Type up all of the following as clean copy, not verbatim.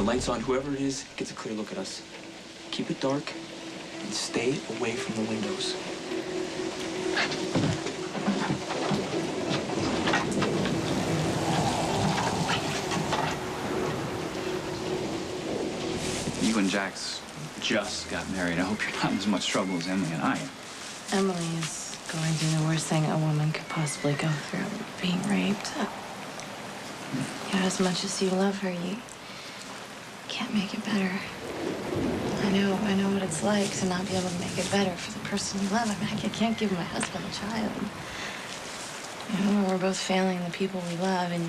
lights on. Whoever it is gets a clear look at us. Keep it dark and stay away from the windows. You and Jax just got married. I hope you're not in as much trouble as Emily and I am. Emily is going through the worst thing a woman could possibly go through, being raped. You know, as much as you love her, you can't make it better. I know what it's like to not be able to make it better for the person you love. I mean, I can't give my husband a child. You know, we're both failing the people we love, and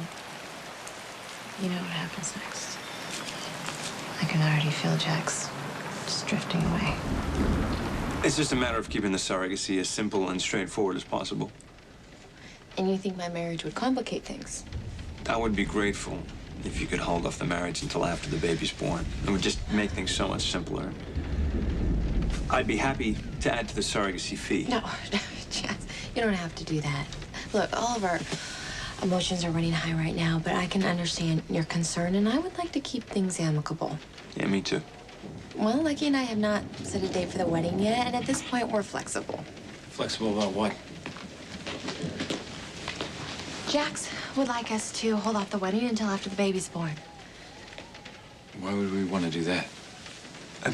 you know what happens next. I can already feel Jax just drifting away. It's just a matter of keeping the surrogacy as simple and straightforward as possible. And you think my marriage would complicate things? I would be grateful if you could hold off the marriage until after the baby's born. It would just make things so much simpler. I'd be happy to add to the surrogacy fee. No, Chaz, you don't have to do that. Look, all of our emotions are running high right now, but I can understand your concern, and I would like to keep things amicable. Yeah, me too. Well, Lucky and I have not set a date for the wedding yet, and at this point, we're flexible. Flexible about what? Jax would like us to hold off the wedding until after the baby's born. Why would we want to do that?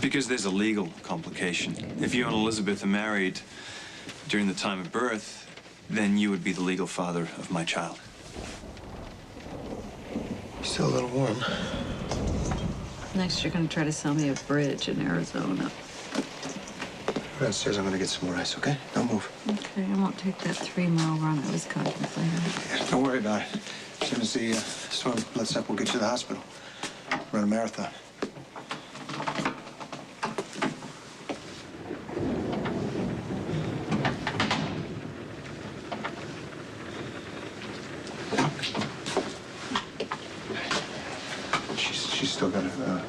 Because there's a legal complication. If you and Elizabeth are married during the time of birth, then you would be the legal father of my child. Still a little warm. Next, you're going to try to sell me a bridge in Arizona. Go downstairs, I'm gonna get some more ice, okay? Don't move. Okay, I won't take that 3-mile run I was contemplating. Yeah, don't worry about it. As soon as the storm lets up, we'll get you to the hospital. Run a marathon. She's still got a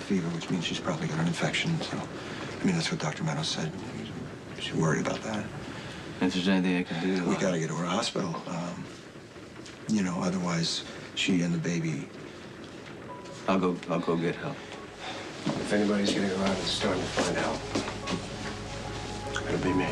fever, which means she's probably got an infection, so... I mean, that's what Dr. Meadows said. She's worried about that. If there's anything I can do... We gotta get her to a hospital. You know, otherwise, she and the baby... I'll go get help. If anybody's getting around in the storm to find help, it'll be me.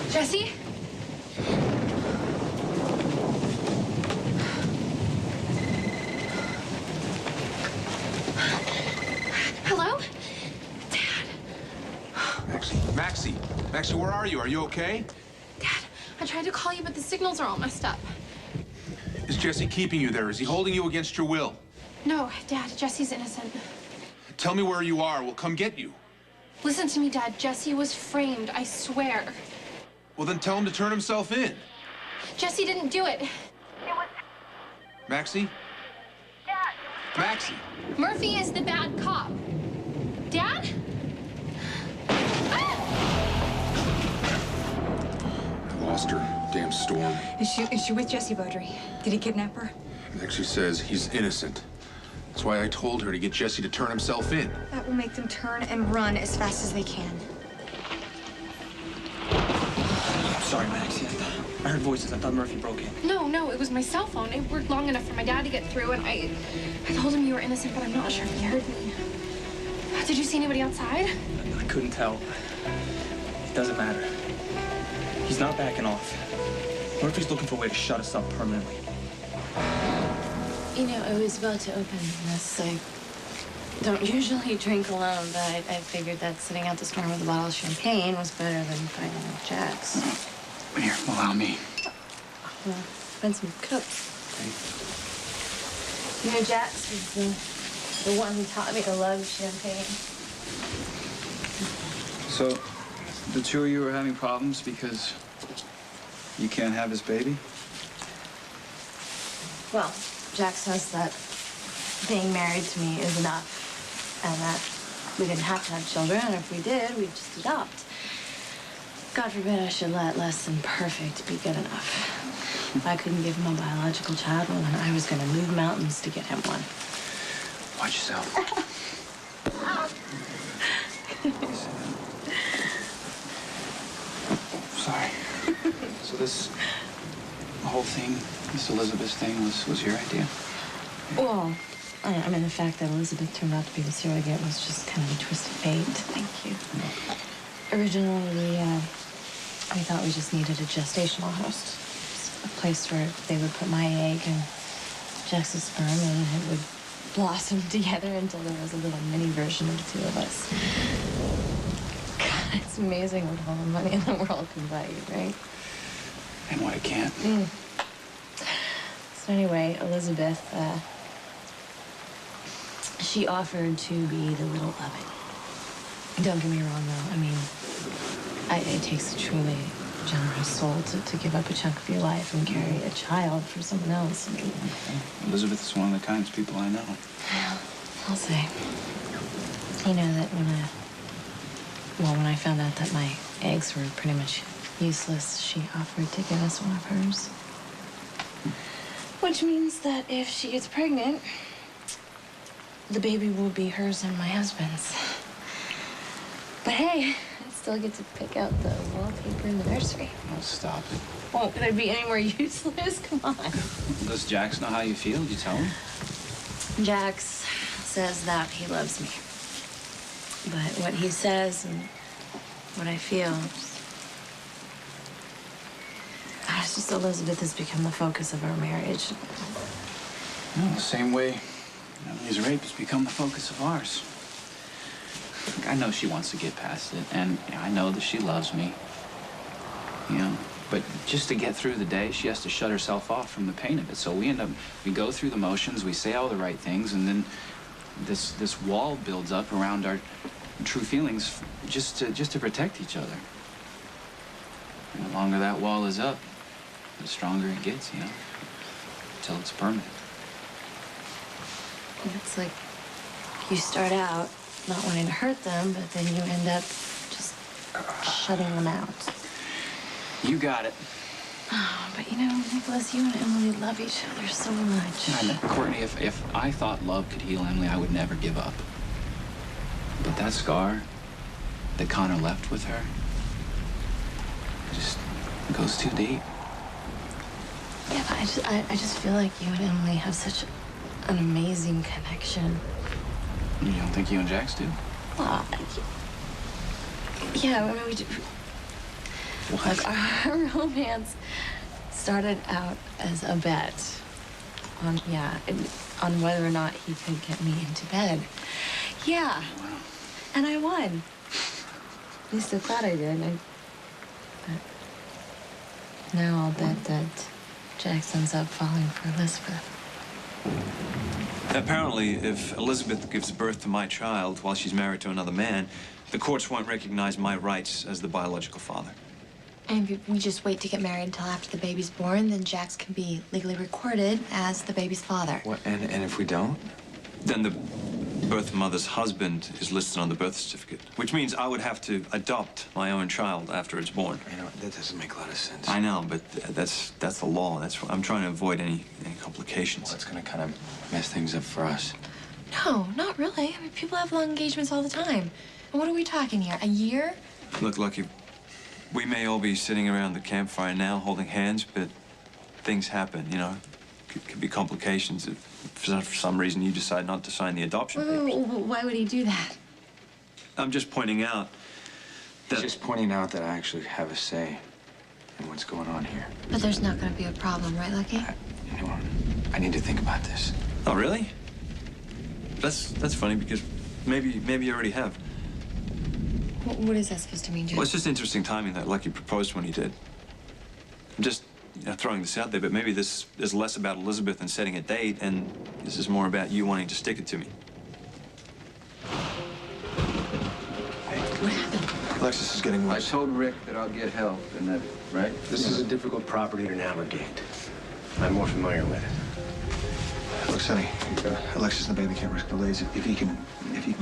Jesse? Hello? Dad. Maxie, where are you? Are you okay? Dad, I tried to call you, but the signals are all messed up. Is Jesse keeping you there? Is he holding you against your will? No, Dad, Jesse's innocent. Tell me where you are. We'll come get you. Listen to me, Dad. Jesse was framed, I swear. Well, then tell him to turn himself in. Jesse didn't do it. Maxie? Dad. Maxie? Murphy is the bad cop. Dad? I lost her. Damn storm. Is she with Jesse Beaudry? Did he kidnap her? Maxie says he's innocent. That's why I told her to get Jesse to turn himself in. That will make them turn and run as fast as they can. Sorry, Max. I heard voices. I thought Murphy broke in. No, it was my cell phone. It worked long enough for my dad to get through, and I told him you were innocent, but I'm not sure if he heard me. Did you see anybody outside? I couldn't tell. It doesn't matter. He's not backing off. Murphy's looking for a way to shut us up permanently. You know, I was about to open this. I don't usually drink alone, but I figured that sitting out the storm with a bottle of champagne was better than fighting with Jax. Here, allow me. Well, find some cups. You know, Jax was the one who taught me to love champagne. So, the two of you are having problems because you can't have his baby? Well, Jax says that being married to me is enough, and that we didn't have to have children, and if we did, we'd just adopt. God forbid I should let less than perfect be good enough. If I couldn't give him a biological child, well, then I was going to move mountains to get him one. Watch yourself. Sorry. So this whole thing, this Elizabeth thing, was your idea? Well, I mean, the fact that Elizabeth turned out to be the surrogate was just kind of a twist of fate. Thank you. Originally, we thought we just needed a gestational host. A place where they would put my egg and Jax's sperm, and it would blossom together until there was a little mini version of the two of us. God, it's amazing what all the money in the world can buy you, right? And what it can't. So anyway, Elizabeth, she offered to be the little puppet. Don't get me wrong, though. I mean, it takes a truly generous soul to give up a chunk of your life and carry a child for someone else. I mean, Elizabeth is one of the kindest people I know. Well, I'll say. You know that when I found out that my eggs were pretty much useless, she offered to give us one of hers. Which means that if she gets pregnant, the baby will be hers and my husband's. But hey, I still get to pick out the wallpaper in the nursery. Oh, stop it. Won't there be any more useless? Come on. Does Jax know how you feel? Did you tell him? Jax says that he loves me. But what he says and what I feel, it's just Elizabeth has become the focus of our marriage. Well, the same way Emily's rape has become the focus of ours. Look, I know she wants to get past it, and I know that she loves me. You know, but just to get through the day, she has to shut herself off from the pain of it. So we go through the motions, we say all the right things, and then this wall builds up around our true feelings just to protect each other. And the longer that wall is up, the stronger it gets, you know, until it's permanent. It's like you start out not wanting to hurt them, but then you end up just shutting them out. You got it. Oh, but you know, Nicholas, you and Emily love each other so much. I know. Courtney, if I thought love could heal Emily, I would never give up. But that scar that Connor left with her just goes too deep. Yeah, but I just feel like you and Emily have such an amazing connection. You don't think you and Jax do? Well, yeah, I mean, we do. What? Like, our romance started out as a bet on whether or not he could get me into bed. Yeah. Wow. And I won. At least I thought I did. But now I'll bet that Jax ends up falling for Elizabeth. Apparently, if Elizabeth gives birth to my child while she's married to another man, the courts won't recognize my rights as the biological father. And if we just wait to get married until after the baby's born, then Jax can be legally recorded as the baby's father. What? And if we don't? Then the birth mother's husband is listed on the birth certificate, which means I would have to adopt my own child after it's born. You know, that doesn't make a lot of sense. I know, but that's the law. I'm trying to avoid any complications. Well, it's gonna kind of mess things up for us. No, not really. I mean, people have long engagements all the time. And what are we talking here? A year? Look, Lucky, we may all be sitting around the campfire now holding hands, but things happen, you know. Could be complications if for some reason you decide not to sign the adoption papers. Why would he do that? I'm just pointing out that... Just pointing out that I actually have a say in what's going on here. But there's not going to be a problem, right, Lucky? You know, I need to think about this. Oh, really? That's funny because maybe you already have. What is that supposed to mean, Joe? Well, it's just interesting timing that Lucky proposed when he did. I'm just throwing this out there, but maybe this is less about Elizabeth and setting a date, and this is more about you wanting to stick it to me. What happened? Alexis is getting worse. I told Rick that I'll get help, and that, right? This is a difficult property to navigate. I'm more familiar with it. Look, Sonny, Alexis and the baby can't risk delays. If you can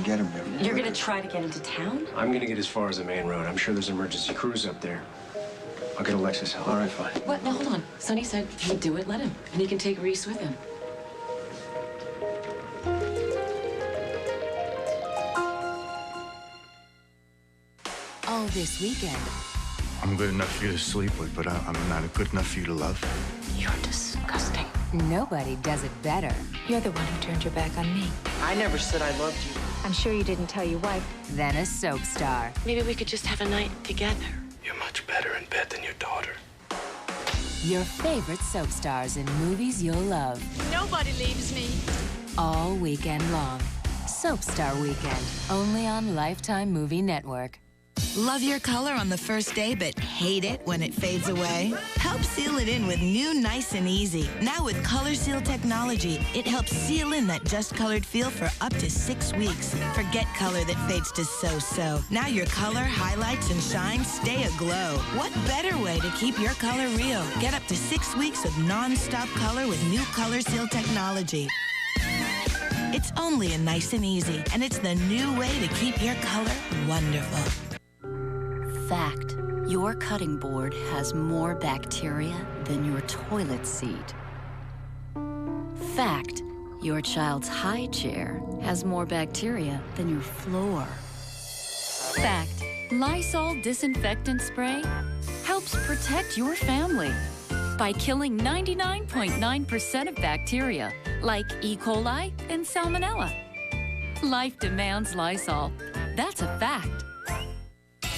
get him there. You're gonna try to get into town? I'm gonna get as far as the main road. I'm sure there's emergency crews up there. I'll get Alexis help. All right, fine. What? No, hold on. Sonny said he'd do it. Let him. And he can take Reese with him. All this weekend. I'm good enough for you to sleep with, but I'm not good enough for you to love. You're disgusting. Nobody does it better. You're the one who turned your back on me. I never said I loved you. I'm sure you didn't tell your wife. Then a soap star. Maybe we could just have a night together. You're much better in bed than your daughter. Your favorite soap stars in movies you'll love. Nobody leaves me. All weekend long. Soap Star Weekend. Only on Lifetime Movie Network. Love your color on the first day, but hate it when it fades away? Help seal it in with new Nice and Easy. Now with Color Seal technology, it helps seal in that just colored feel for up to 6 weeks. Forget color that fades to so-so. Now your color, highlights, and shine stay aglow. What better way to keep your color real? Get up to 6 weeks of non-stop color with new Color Seal technology. It's only a Nice and Easy, and it's the new way to keep your color wonderful. Fact, your cutting board has more bacteria than your toilet seat. Fact, your child's high chair has more bacteria than your floor. Fact, Lysol disinfectant spray helps protect your family by killing 99.9% of bacteria like E. coli and Salmonella. Life demands Lysol. That's a fact.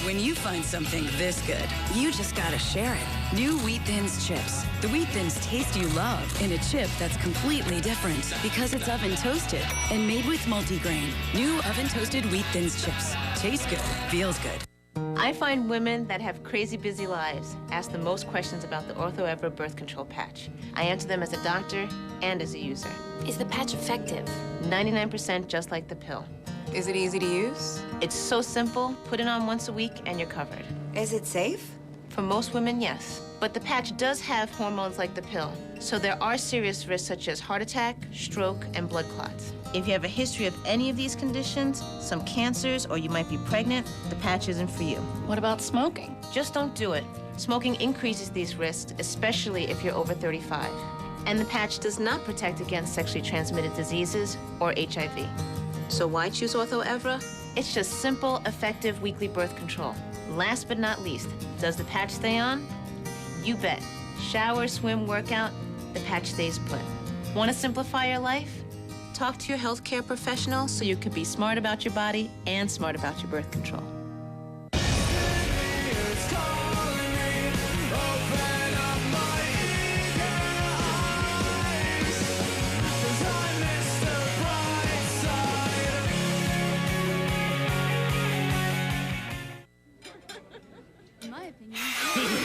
When you find something this good, you just gotta share it. New Wheat Thins chips. The Wheat Thins taste you love in a chip that's completely different because it's oven toasted and made with multigrain. New oven toasted Wheat Thins chips. Tastes good, feels good. I find women that have crazy busy lives ask the most questions about the OrthoEvra birth control patch. I answer them as a doctor and as a user. Is the patch effective? 99% just like the pill. Is it easy to use? It's so simple. Put it on once a week and you're covered. Is it safe? For most women, yes. But the patch does have hormones like the pill. So there are serious risks such as heart attack, stroke, and blood clots. If you have a history of any of these conditions, some cancers, or you might be pregnant, the patch isn't for you. What about smoking? Just don't do it. Smoking increases these risks, especially if you're over 35. And the patch does not protect against sexually transmitted diseases or HIV. So why choose OrthoEvra? It's just simple, effective weekly birth control. Last but not least, does the patch stay on? You bet. Shower, swim, workout, the patch stays put. Want to simplify your life? Talk to your healthcare professional so you can be smart about your body and smart about your birth control.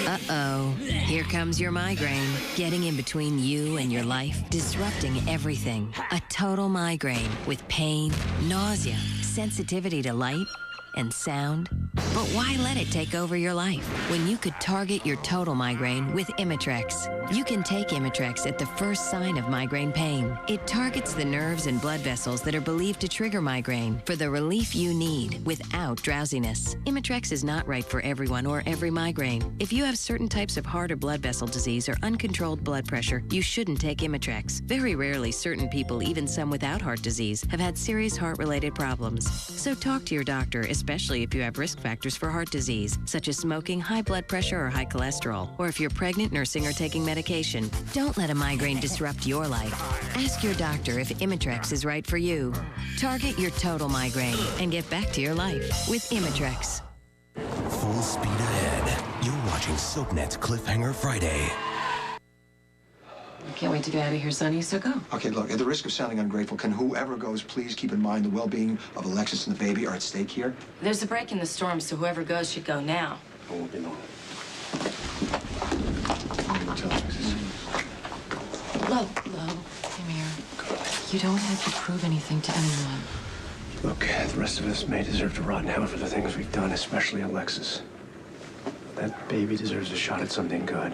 Uh-oh. Here comes your migraine. Getting in between you and your life, disrupting everything. A total migraine with pain, nausea, sensitivity to light and sound. But why let it take over your life when you could target your total migraine with Imitrex? You can take Imitrex at the first sign of migraine pain. It targets the nerves and blood vessels that are believed to trigger migraine for the relief you need without drowsiness. Imitrex is not right for everyone or every migraine. If you have certain types of heart or blood vessel disease or uncontrolled blood pressure, you shouldn't take Imitrex. Very rarely, certain people, even some without heart disease, have had serious heart-related problems. So talk to your doctor, especially if you have risk factors for heart disease, such as smoking, high blood pressure, or high cholesterol, or if you're pregnant, nursing, or taking medication. Don't let a migraine disrupt your life. Ask your doctor if Imitrex is right for you. Target your total migraine and get back to your life with Imitrex. Full speed ahead. You're watching SoapNet's Cliffhanger Friday. can't wait to get out of here, Sonny, so go. Okay, look, at the risk of sounding ungrateful, can whoever goes please keep in mind the well-being of Alexis and the baby are at stake here? There's a break in the storm, so whoever goes should go now. I won't be long. Lo, come here. You don't have to prove anything to anyone. Look, the rest of us may deserve to rot in hell for the things we've done, especially Alexis. That baby deserves a shot at something good.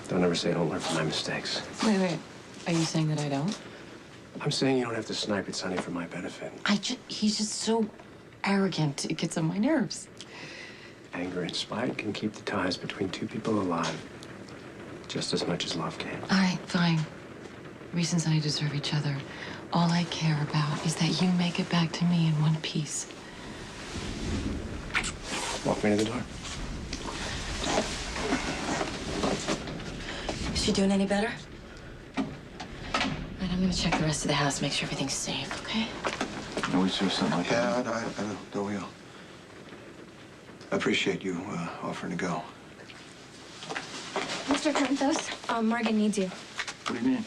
Don't ever say I don't learn from my mistakes. Wait. Are you saying that I don't? I'm saying you don't have to snipe at Sonny for my benefit. He's just so arrogant. It gets on my nerves. Anger and spite can keep the ties between two people alive just as much as love can. All right, fine. Reese and Sonny deserve each other. All I care about is that you make it back to me in one piece. Walk me to the door. Is she doing any better? All right, I'm gonna check the rest of the house, make sure everything's safe, okay? Always do something like that. Yeah, I know we all. I appreciate you offering to go. Mr. Cantos, Morgan needs you. What do you mean?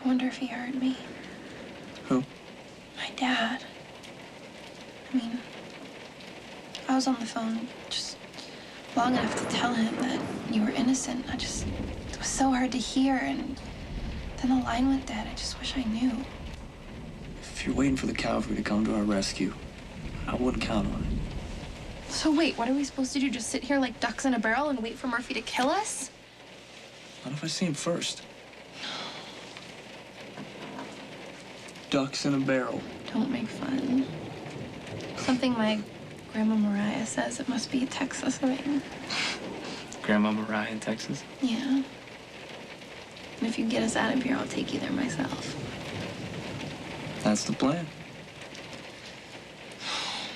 I wonder if he heard me. Who? My dad. I mean, I was on the phone just long enough to tell him that you were innocent. It was so hard to hear, and then the line went dead. I just wish I knew. If you're waiting for the cavalry to come to our rescue, I wouldn't count on it. So wait, what are we supposed to do? Just sit here like ducks in a barrel and wait for Murphy to kill us? What if I see him first? Ducks in a barrel. Don't make fun. Something my Grandma Mariah says it must be a Texas thing. Grandma Mariah in Texas? Yeah. And if you get us out of here, I'll take you there myself. That's the plan.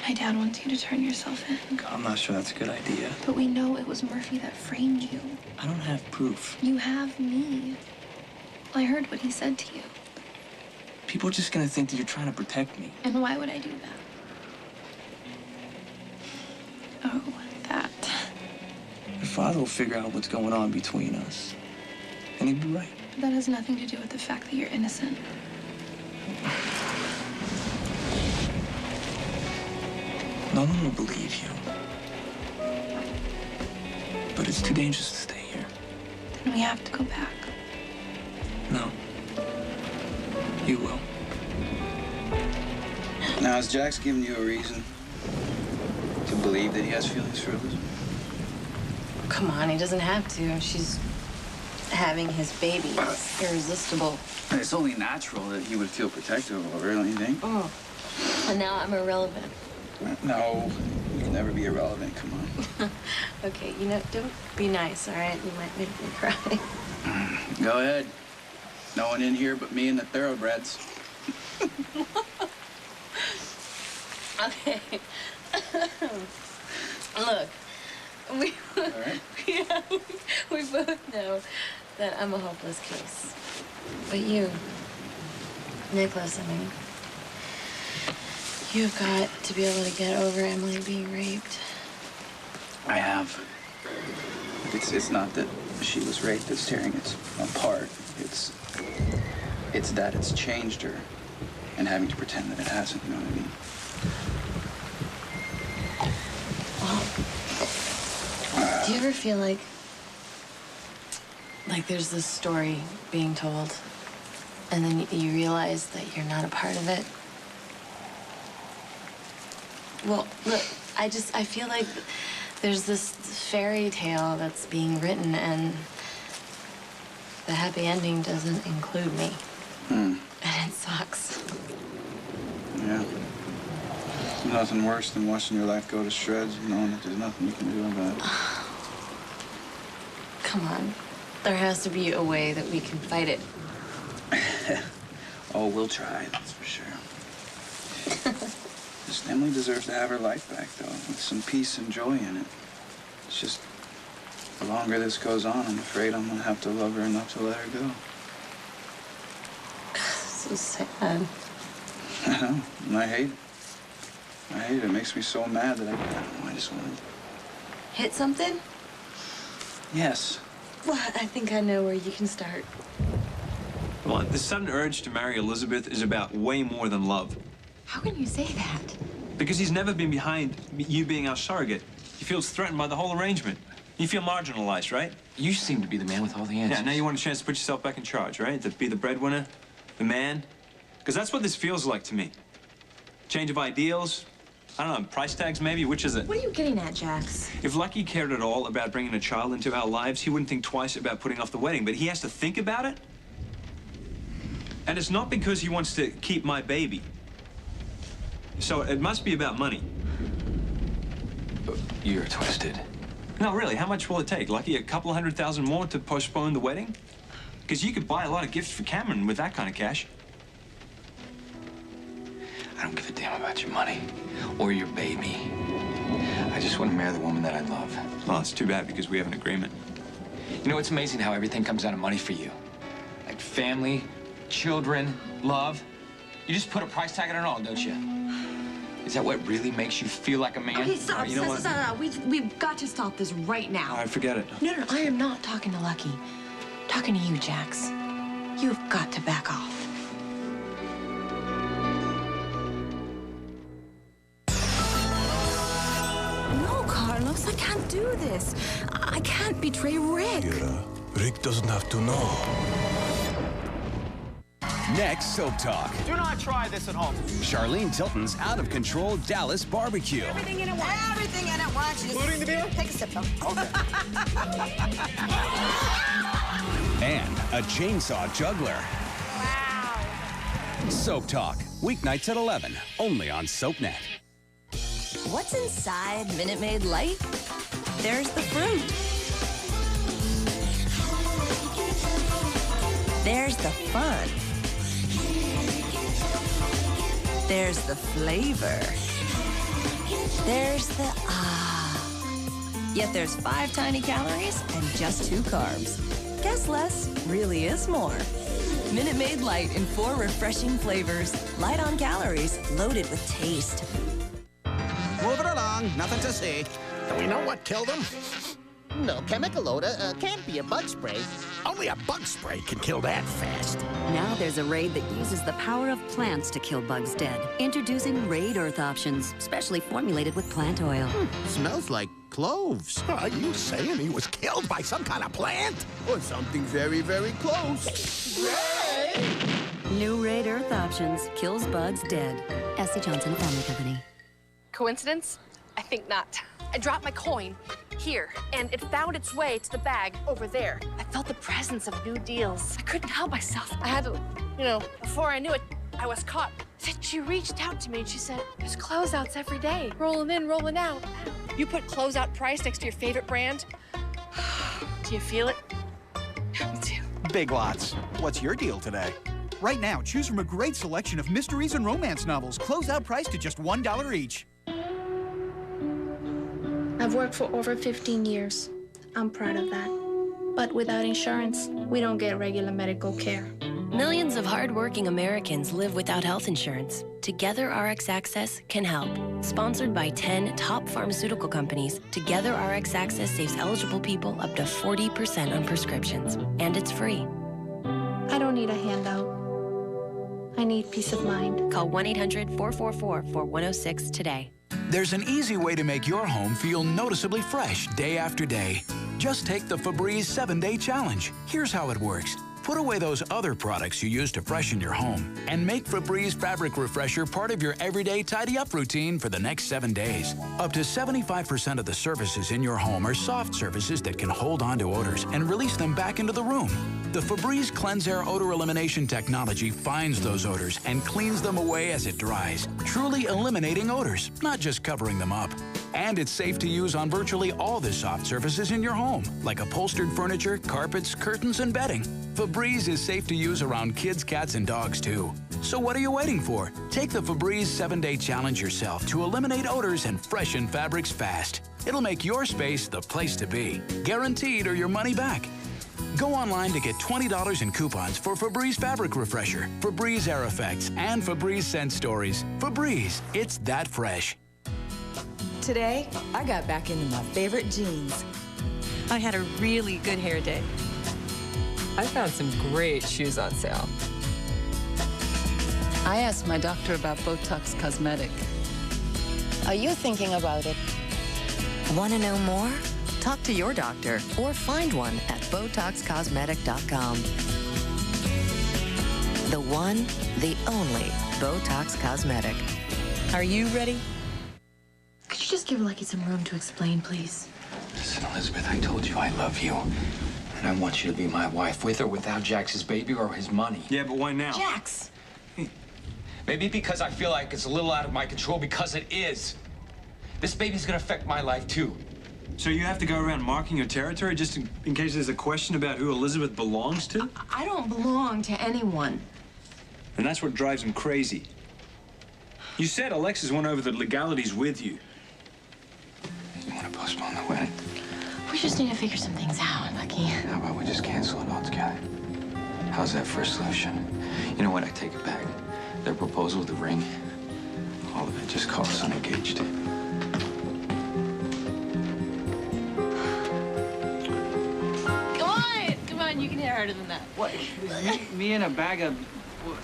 My dad wants you to turn yourself in. I'm not sure that's a good idea. But we know it was Murphy that framed you. I don't have proof. You have me. I heard what he said to you. People are just gonna think that you're trying to protect me. And why would I do that? Oh, that. Your father will figure out what's going on between us. And he'd be right. But that has nothing to do with the fact that you're innocent. No one will believe you. But it's too dangerous to stay here. Then we have to go back. No. You will. Now, has Jax given you a reason to believe that he has feelings for Elizabeth? Come on, he doesn't have to. She's having his baby. It's irresistible. It's only natural that he would feel protective of her, don't you think? Oh. And now I'm irrelevant. No, you can never be irrelevant. Come on. Okay, don't be nice, all right? You might make me cry. Go ahead. No one in here but me and the thoroughbreds. Okay. Look, we both know that I'm a hopeless case. But you, Nicholas, I mean, you've got to be able to get over Emily being raped. I have. It's not that she was raped that's tearing it apart. It's that it's changed her and having to pretend that it hasn't, you know what I mean? Do you ever feel like there's this story being told, and then you realize that you're not a part of it? Well, look, I feel like there's this fairy tale that's being written, and the happy ending doesn't include me. And it sucks. Yeah. There's nothing worse than watching your life go to shreds, knowing that there's nothing you can do about it. Come on. There has to be a way that we can fight it. Oh, we'll try, that's for sure. This Emily deserves to have her life back, though, with some peace and joy in it. It's just, the longer this goes on, I'm afraid I'm gonna have to love her enough to let her go. So sad. I know, and I hate it. I hate it. It makes me so mad that I just want to... Hit something? Yes. Well, I think I know where you can start. Come on, the sudden urge to marry Elizabeth is about way more than love. How can you say that? Because he's never been behind you being our surrogate. He feels threatened by the whole arrangement. You feel marginalized, right? You seem to be the man with all the answers. Yeah, now you want a chance to put yourself back in charge, right? To be the breadwinner, the man. Because that's what this feels like to me. Change of ideals. I don't know, price tags maybe? Which is it? What are you getting at, Jax? If Lucky cared at all about bringing a child into our lives, he wouldn't think twice about putting off the wedding. But he has to think about it? And it's not because he wants to keep my baby. So it must be about money. You're twisted. No, really, how much will it take? Lucky, a couple $100,000 more to postpone the wedding? Because you could buy a lot of gifts for Cameron with that kind of cash. I don't give a damn about your money or your baby. I just want to marry the woman that I love. Well, it's too bad because we have an agreement. You know, it's amazing how everything comes out of money for you. Like family, children, love. You just put a price tag on it all, don't you? Is that what really makes you feel like a man? Okay, stop, You know what? stop. We've got to stop this right now. All right, forget it. No, I am not talking to Lucky. I'm talking to you, Jax. You've got to back off. No, Carlos, I can't do this. I can't betray Rick. Kira, Rick doesn't have to know. Next, Soap Talk. Do not try this at home. Charlene Tilton's out-of-control Dallas barbecue. Everything in it once. Everything in it once. Including the beer? Take a sip, though. Okay. And a chainsaw juggler. Wow. Soap Talk. Weeknights at 11. Only on SoapNet. What's inside Minute Maid Light? There's the fruit. There's the fun. There's the flavor. There's the Yet there's 5 tiny calories and just 2 carbs. Guess less really is more. Minute Maid Light in 4 refreshing flavors. Light on calories, loaded with taste. Moving along, nothing to see. Do we know what killed him? No chemical odor, can't be a bug spray. Only a bug spray can kill that fast. Now there's a Raid that uses the power of plants to kill bugs dead. Introducing Raid Earth Options, specially formulated with plant oil. Smells like cloves. Are you saying he was killed by some kind of plant? Or something very, very close. New Raid Earth Options kills bugs dead. S.C. Johnson Family Company. Coincidence? I think not. I dropped my coin here, and it found its way to the bag over there. I felt the presence of new deals. I couldn't help myself. I had to, before I knew it, I was caught. Then she reached out to me and she said, there's closeouts every day. Rolling in, rolling out. You put closeout price next to your favorite brand. Do you feel it? Me too. Big Lots. What's your deal today? Right now, choose from a great selection of mysteries and romance novels. Closeout priced at just $1 each. I've worked for over 15 years. I'm proud of that. But without insurance, we don't get regular medical care. Millions of hardworking Americans live without health insurance. Together Rx Access can help. Sponsored by 10 top pharmaceutical companies, Together Rx Access saves eligible people up to 40% on prescriptions. And it's free. I don't need a handout. I need peace of mind. Call 1-800-444-4106 today. There's an easy way to make your home feel noticeably fresh day after day. Just take the Febreze 7-Day Challenge. Here's how it works. Put away those other products you use to freshen your home and make Febreze Fabric Refresher part of your everyday tidy-up routine for the next 7 days. Up to 75% of the surfaces in your home are soft surfaces that can hold on to odors and release them back into the room. The Febreze Cleanse Air odor elimination technology finds those odors and cleans them away as it dries, truly eliminating odors, not just covering them up. And it's safe to use on virtually all the soft surfaces in your home, like upholstered furniture, carpets, curtains, and bedding. Febreze is safe to use around kids, cats, and dogs, too. So what are you waiting for? Take the Febreze 7-Day Challenge yourself to eliminate odors and freshen fabrics fast. It'll make your space the place to be. Guaranteed or your money back. Go online to get $20 in coupons for Febreze Fabric Refresher, Febreze Air Effects, and Febreze Scent Stories. Febreze, it's that fresh. Today, I got back into my favorite jeans. I had a really good hair day. I found some great shoes on sale. I asked my doctor about Botox Cosmetic. Are you thinking about it? Want to know more? Talk to your doctor or find one at BotoxCosmetic.com. The one, the only Botox Cosmetic. Are you ready? Could you just give Lucky some room to explain, please? Listen, Elizabeth, I told you I love you. And I want you to be my wife, with or without Jax's baby or his money. Yeah, but why now? Jax! Maybe because I feel like it's a little out of my control, because it is. This baby's gonna affect my life, too. So you have to go around marking your territory just in case there's a question about who Elizabeth belongs to? I don't belong to anyone. And that's what drives him crazy. You said Alexis went over the legalities with you. You want to postpone the wedding? We just need to figure some things out, Lucky. How about we just cancel it altogether? How's that for a solution? You know what? I take it back. Their proposal, the ring, all of it, just call us unengaged. Come on, you can hit harder than that. What? Me and a bag of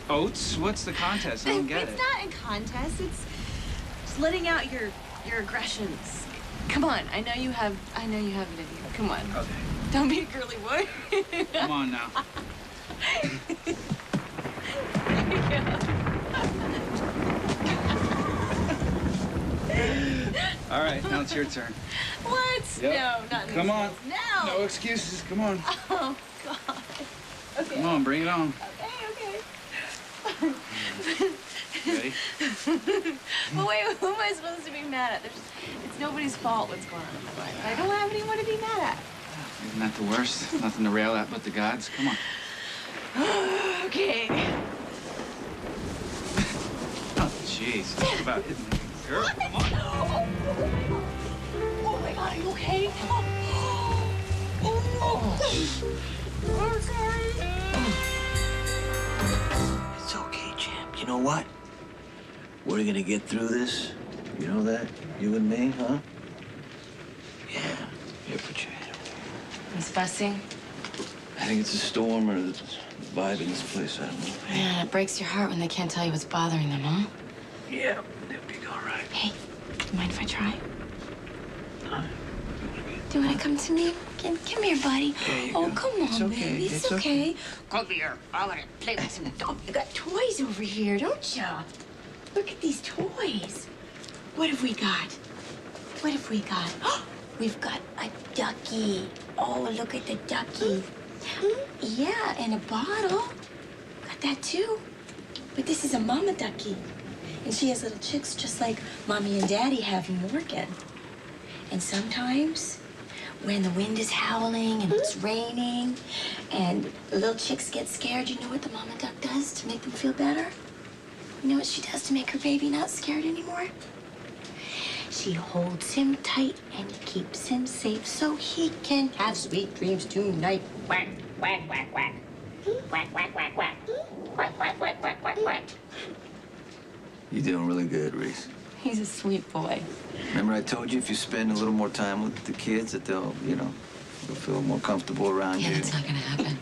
oats? What's the contest? I don't get it. It's not a contest. It's just letting out your aggressions. Come on, I know you have it in you. Come on. Okay. Don't be a girly boy. Come on now. There you go. All right, now it's your turn. What? Yep. No, not Come on. No. No excuses. Come on. Oh, God. Okay. Come on, bring it on. Okay. Ready? But wait, who am I supposed to be mad at? It's nobody's fault what's going on in my life. I don't have anyone to be mad at. Isn't that the worst? Nothing to rail at but the gods. Come on. Okay. Oh, jeez. Talk about hitting the girl. Come on. Oh, my God, are you okay? I'm sorry. It's okay, champ. You know what? We're gonna get through this. You know that? You and me, huh? Yeah. Here, put your hand up. He's fussing. I think it's a storm or the vibe in this place. I don't know. Man, it breaks your heart when they can't tell you what's bothering them, huh? Yeah, they'll be all right. Hey, do you mind if I try? No. Do you want to come to me? Come here, buddy. There you Oh, go. come on, It's okay. baby. It's okay. Come here. I want to play with some dolls. You got toys over here, don't you? Look at these toys. What have we got? What have we got? We've got a ducky. Oh, look at the ducky. Yeah, and a bottle. Got that too. But this is a mama ducky. And she has little chicks just like Mommy and Daddy have in Morgan. And sometimes when the wind is howling and it's raining and the little chicks get scared, you know what the mama duck does to make them feel better? You know what she does to make her baby not scared anymore? She holds him tight and keeps him safe so he can have sweet dreams tonight. Quack, quack, quack, quack. Quack, quack, quack, quack. Quack, quack, quack, quack, quack, quack. You're doing really good, Reese. He's a sweet boy. Remember I told you if you spend a little more time with the kids that they'll, they'll feel more comfortable around Yeah, you. that's not gonna happen.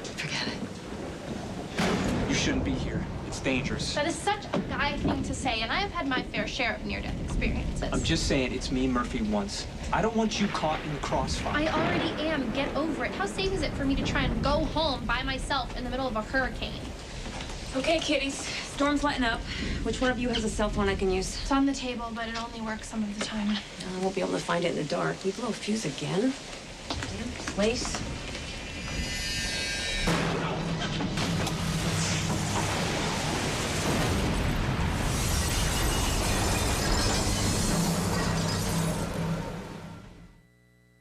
Forget it. You shouldn't be here. It's dangerous. That is such a guy thing to say, and I have had my fair share of near-death experiences. I'm just saying it's me, Murphy, once. I don't want you caught in the crossfire. I already am. Get over it. How safe is it for me to try and go home by myself in the middle of a hurricane? Okay, kiddies. Storm's letting up. Which one of you has a cell phone I can use? It's on the table, but it only works some of the time. I won't be able to find it in the dark. You blow a fuse again? Damn place.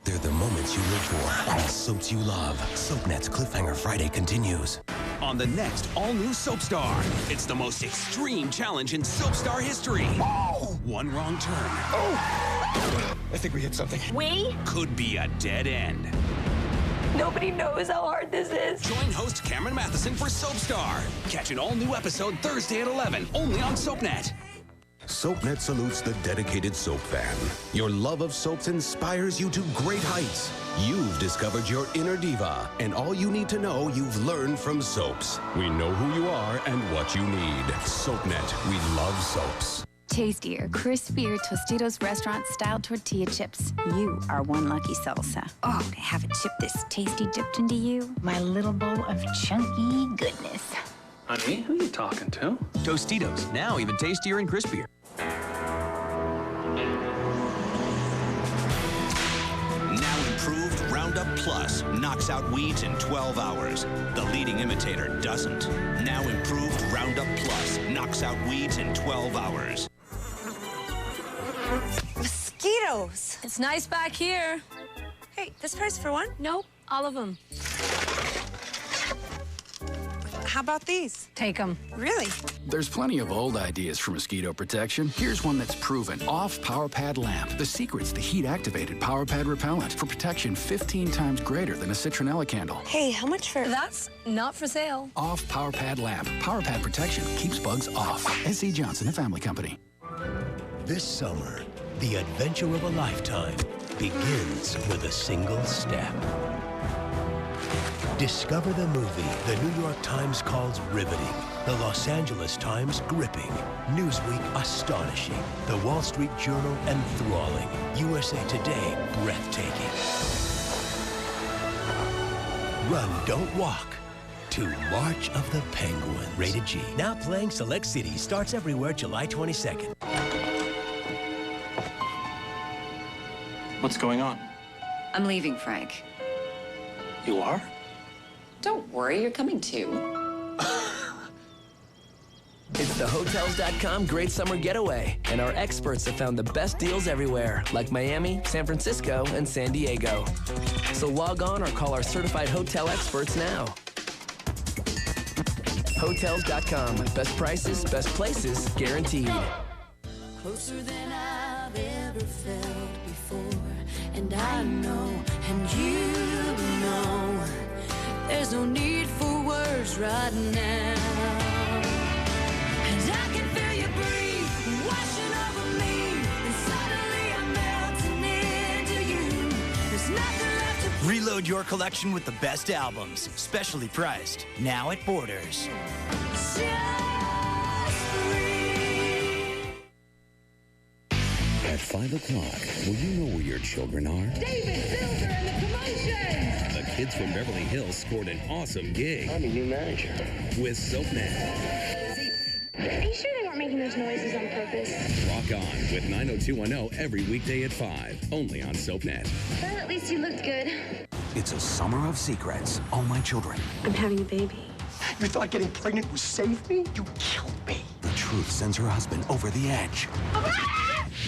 They're the moments you live for and the soaps you love. SoapNet's Cliffhanger Friday continues. On the next all-new Soapstar, it's the most extreme challenge in Soapstar history. Whoa! One wrong turn. Oh! I think we hit something. We? Could be a dead end. Nobody knows how hard this is. Join host Cameron Matheson for Soapstar. Catch an all-new episode Thursday at 11, only on SoapNet. SoapNet salutes the dedicated soap fan. Your love of soaps inspires you to great heights. You've discovered your inner diva, and all you need to know you've learned from soaps. We know who you are and what you need. SoapNet, we love soaps. Tastier, crispier Tostitos restaurant-style tortilla chips. You are one lucky salsa. Oh, to have a chip this tasty dipped into you. My little bowl of chunky goodness. Honey, who are you talking to? Tostitos, now even tastier and crispier. Now improved Roundup Plus knocks out weeds in 12 hours. The leading imitator doesn't. Now improved Roundup Plus knocks out weeds in 12 hours. Mosquitoes. It's nice back here. Hey, this price for one? Nope, all of them. How about these? Take them. Really? There's plenty of old ideas for mosquito protection. Here's one that's proven. Off PowerPad Lamp. The secret's the heat-activated PowerPad repellent for protection 15 times greater than a citronella candle. Hey, how much for... That's not for sale. Off PowerPad Lamp. PowerPad protection keeps bugs off. S.C. Johnson, a family company. This summer, the adventure of a lifetime begins with a single step. Discover the movie the New York Times calls riveting, the Los Angeles Times gripping, Newsweek astonishing, the Wall Street Journal enthralling, USA Today breathtaking. Run, don't walk. To March of the Penguin. Rated G. Now playing select cities. Starts everywhere July 22nd. What's going on? I'm leaving, Frank. You are? Don't worry, you're coming too. It's the Hotels.com Great Summer Getaway, and our experts have found the best deals everywhere, like Miami, San Francisco, and San Diego. So log on or call our certified hotel experts now. Hotels.com. Best prices, best places, guaranteed. Closer than I've ever felt before. And I know, and you know, there's no need for words right now. And I can feel you breathe, washing over me. And suddenly I'm melting into you. There's nothing left to... Reload your collection with the best albums, specially priced, now at Borders. At 5 o'clock, will you know where your children are? David Silver and the Commotion! The kids from Beverly Hills scored an awesome gig. I'm a new manager. With SoapNet. Are you sure they weren't making those noises on purpose? Rock on with 90210 every weekday at 5, only on SoapNet. Well, at least you looked good. It's a summer of secrets. All my children. I'm having a baby. You thought getting pregnant would save me? You killed me. The truth sends her husband over the edge.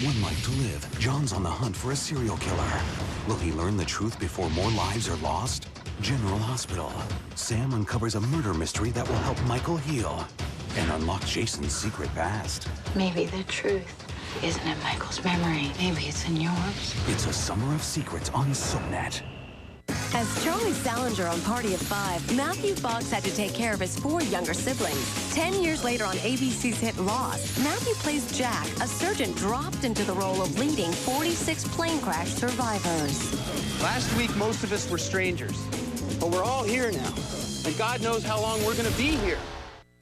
One life to live. John's on the hunt for a serial killer. Will he learn the truth before more lives are lost? General Hospital. Sam uncovers a murder mystery that will help Michael heal and unlock Jason's secret past. Maybe the truth isn't in Michael's memory. Maybe it's in yours. It's a summer of secrets on SoapNet. As Charlie Salinger on Party of Five, Matthew Fox had to take care of his 4 younger siblings. 10 years later on ABC's hit Lost, Matthew plays Jack, a surgeon dropped into the role of leading 46 plane crash survivors. Last week, most of us were strangers, but we're all here now, and God knows how long we're gonna be here.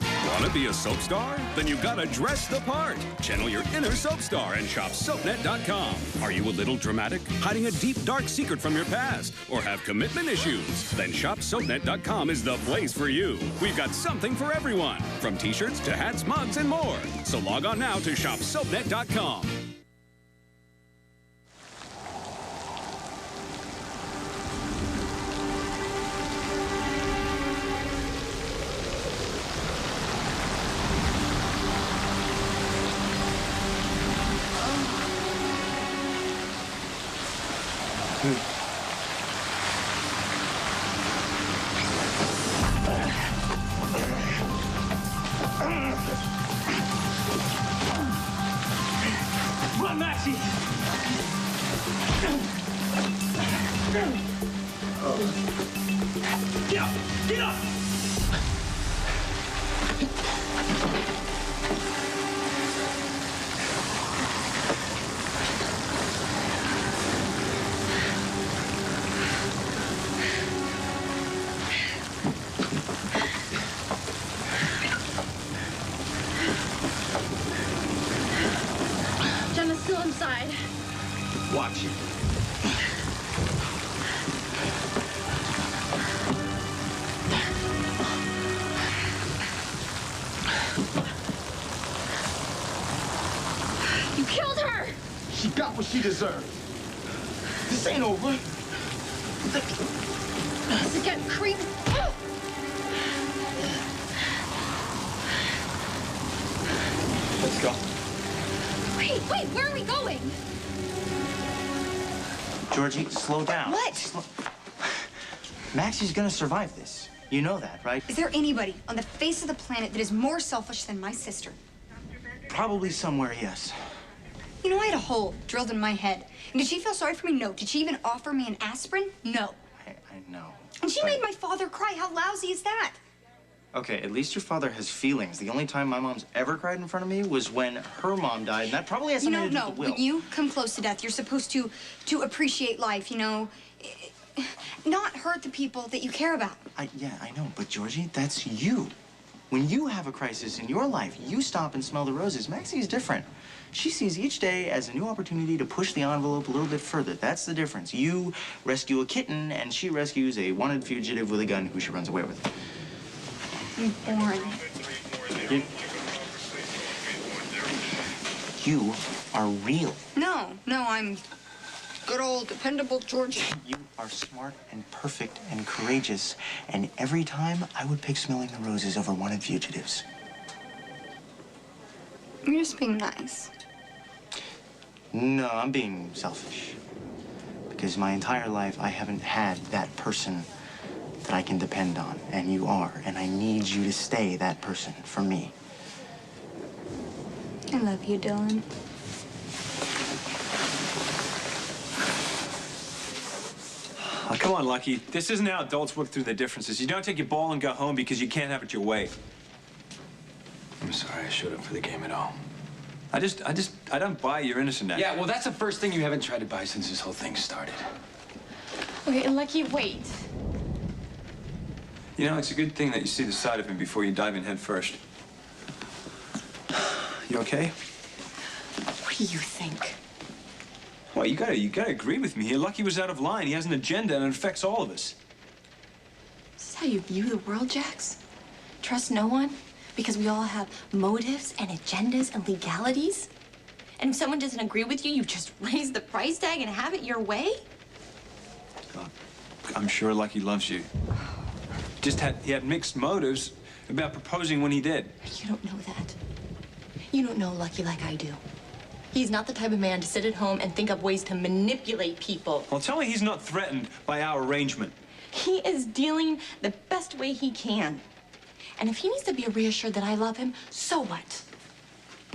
Want to be a soap star? Then you've got to dress the part. Channel your inner soap star and shop SoapNet.com. Are you a little dramatic? Hiding a deep, dark secret from your past? Or have commitment issues? Then shop SoapNet.com is the place for you. We've got something for everyone, from t-shirts to hats, mugs, and more. So log on now to shop SoapNet.com. Run, Maxie! Get up! Get up! inside. Watch it. You killed her! She got what she deserved. This ain't over. This is getting creepy. Let's go. Wait, where are we going? Georgie, slow down. What? Maxie's gonna survive this. You know that, right? Is there anybody on the face of the planet that is more selfish than my sister? Probably somewhere, yes. You know, I had a hole drilled in my head. And did she feel sorry for me? No. Did she even offer me an aspirin? No. I know. And she made my father cry. How lousy is that? Okay, at least your father has feelings. The only time my mom's ever cried in front of me was when her mom died, and that probably has something to do with the will. When you come close to death, you're supposed to appreciate life, you know? Not hurt the people that you care about. Yeah, I know, but Georgie, that's you. When you have a crisis in your life, you stop and smell the roses. Maxie's different. She sees each day as a new opportunity to push the envelope a little bit further. That's the difference. You rescue a kitten, and she rescues a wanted fugitive with a gun who she runs away with. You're boring. You are real. No, I'm good old dependable Georgie. You are smart and perfect and courageous, and every time I would pick smelling the roses over wanted fugitives. You're just being nice. No, I'm being selfish. Because my entire life, I haven't had that person that I can depend on, and you are, and I need you to stay that person for me. I love you, Dylan. Oh, come on, Lucky. This isn't how adults work through their differences. You don't take your ball and go home because you can't have it your way. I'm sorry I showed up for the game at all. I don't buy you're innocent now. Yeah, well, that's the first thing you haven't tried to buy since this whole thing started. Okay, Lucky, wait. You know, it's a good thing that you see the side of him before you dive in head first. You okay? What do you think? Well, you gotta agree with me here. Lucky was out of line. He has an agenda, and it affects all of us. Is this how you view the world, Jax? Trust no one? Because we all have motives and agendas and legalities? And if someone doesn't agree with you, you just raise the price tag and have it your way? I'm sure Lucky loves you. He had mixed motives about proposing when he did. You don't know that. You don't know Lucky like I do. He's not the type of man to sit at home and think up ways to manipulate people. Well, tell me he's not threatened by our arrangement. He is dealing the best way he can. And if he needs to be reassured that I love him, so what?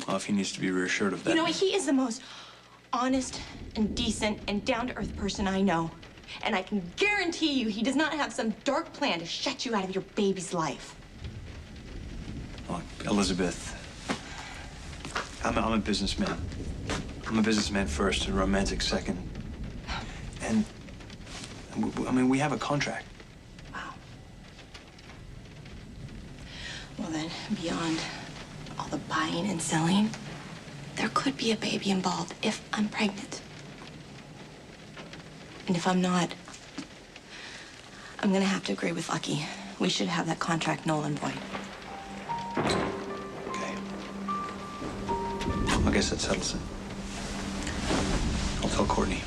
Well, if he needs to be reassured of that. You know, he is the most honest and decent and down-to-earth person I know. And I can guarantee you he does not have some dark plan to shut you out of your baby's life. Look, Elizabeth, I'm a businessman. I'm a businessman first and romantic second. And, I mean, we have a contract. Wow. Well then, beyond all the buying and selling, there could be a baby involved if I'm pregnant. And if I'm not, I'm gonna have to agree with Lucky. We should have that contract null and void. Okay. I guess that settles it. I'll tell Courtney.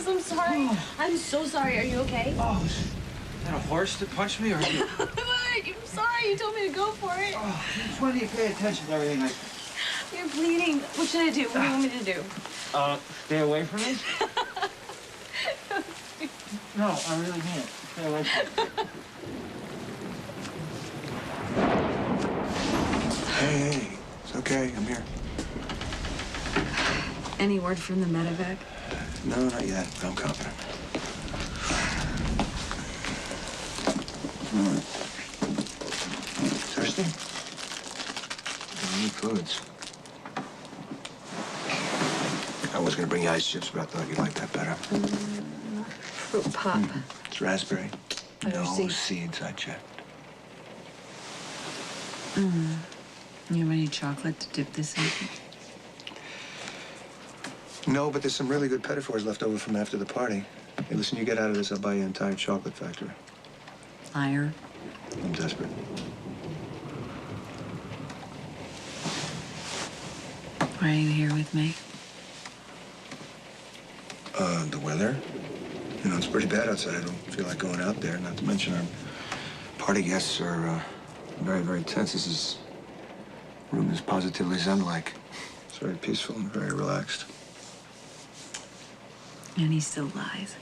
I'm sorry. I'm so sorry. Are you okay? Oh, is that a horse that punched me, or you? I'm sorry. You told me to go for it. Oh, just why do you pay attention to everything? You're bleeding. What should I do? What do you want me to do? Stay away from me? No, I really mean it. Stay away from me. Hey, it's okay. I'm here. Any word from the medevac? No, not yet, but I'm confident. Thirsty? I need foods. I was gonna bring you ice chips, but I thought you'd like that better. Fruit pop. It's raspberry. Are there No seeds? seeds, I checked. You have any chocolate to dip this in? No, but there's some really good petit fours left over from after the party. Hey, listen, you get out of this, I'll buy you an entire chocolate factory. Liar. I'm desperate. Why are you here with me? The weather? You know, it's pretty bad outside. I don't feel like going out there, not to mention our party guests are very, very tense. This room is positively zen-like. It's very peaceful and very relaxed. And he still lies.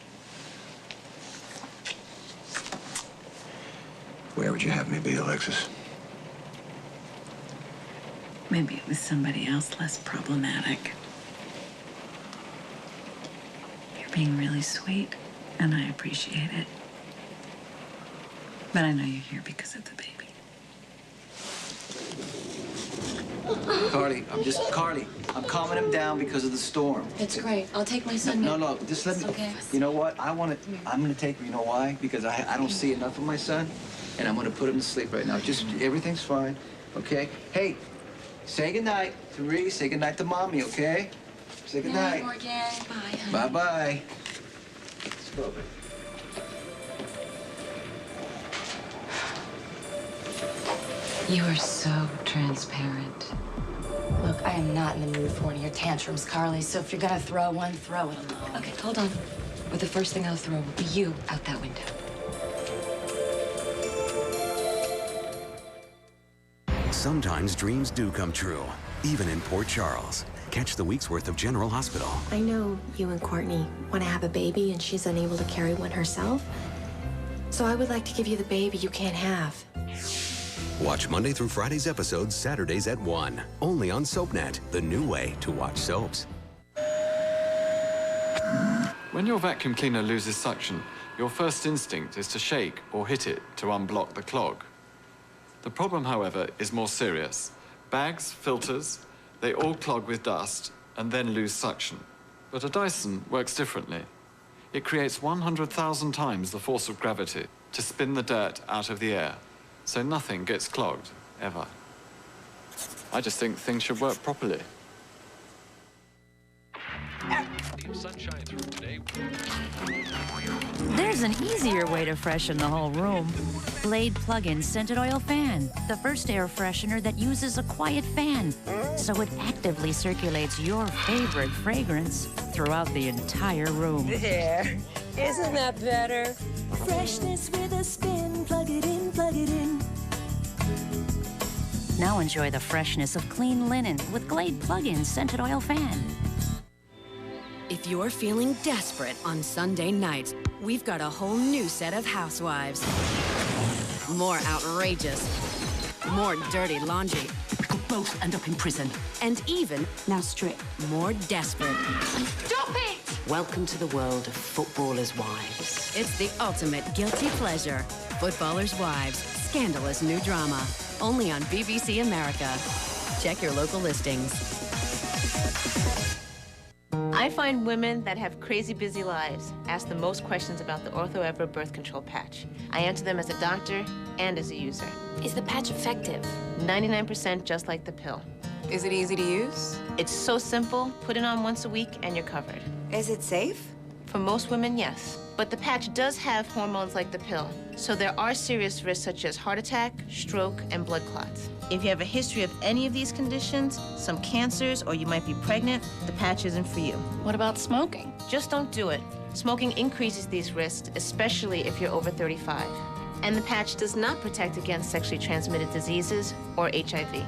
Where would you have me be, Alexis? Maybe it was somebody else less problematic. You're being really sweet, and I appreciate it. But I know you're here because of the baby. Carly, I'm calming him down because of the storm. It's great. I'll take my son now. No, just let me. Okay. You know what? I'm gonna take him. You know why? Because I don't see enough of my son, and I'm gonna put him to sleep right now. Just everything's fine, okay? Hey, say goodnight to Ree. Say goodnight to Mommy, okay? Say goodnight. Morgan. Bye. Bye bye. Let's go. You are so transparent. Look, I am not in the mood for one of your tantrums, Carly, so if you're gonna throw one, throw it alone. Okay, hold on. But the first thing I'll throw will be you out that window. Sometimes dreams do come true, even in Port Charles. Catch the week's worth of General Hospital. I know you and Courtney want to have a baby and she's unable to carry one herself. So I would like to give you the baby you can't have. Watch Monday through Friday's episodes Saturdays at 1. Only on SoapNet, the new way to watch soaps. When your vacuum cleaner loses suction, your first instinct is to shake or hit it to unblock the clog. The problem, however, is more serious. Bags, filters, they all clog with dust and then lose suction. But a Dyson works differently. It creates 100,000 times the force of gravity to spin the dirt out of the air, so nothing gets clogged, ever. I just think things should work properly. Sunshine through today. There's an easier way to freshen the whole room. Glade Plug-in Scented Oil Fan. The first air freshener that uses a quiet fan, so it actively circulates your favorite fragrance throughout the entire room. There. Isn't that better? Freshness with a spin. Plug it in, plug it in. Now enjoy the freshness of clean linen with Glade Plug-in Scented Oil Fan. If you're feeling desperate on Sunday nights, we've got a whole new set of housewives. More outrageous, more dirty laundry. Could both end up in prison. And even, now strip, more desperate. Stop it! Welcome to the world of Footballers' Wives. It's the ultimate guilty pleasure. Footballers' Wives, scandalous new drama. Only on BBC America. Check your local listings. I find women that have crazy busy lives ask the most questions about the OrthoEvra birth control patch. I answer them as a doctor and as a user. Is the patch effective? 99% just like the pill. Is it easy to use? It's so simple. Put it on once a week and you're covered. Is it safe? For most women, yes. But the patch does have hormones like the pill. So there are serious risks such as heart attack, stroke, and blood clots. If you have a history of any of these conditions, some cancers, or you might be pregnant, the patch isn't for you. What about smoking? Just don't do it. Smoking increases these risks, especially if you're over 35. And the patch does not protect against sexually transmitted diseases or HIV.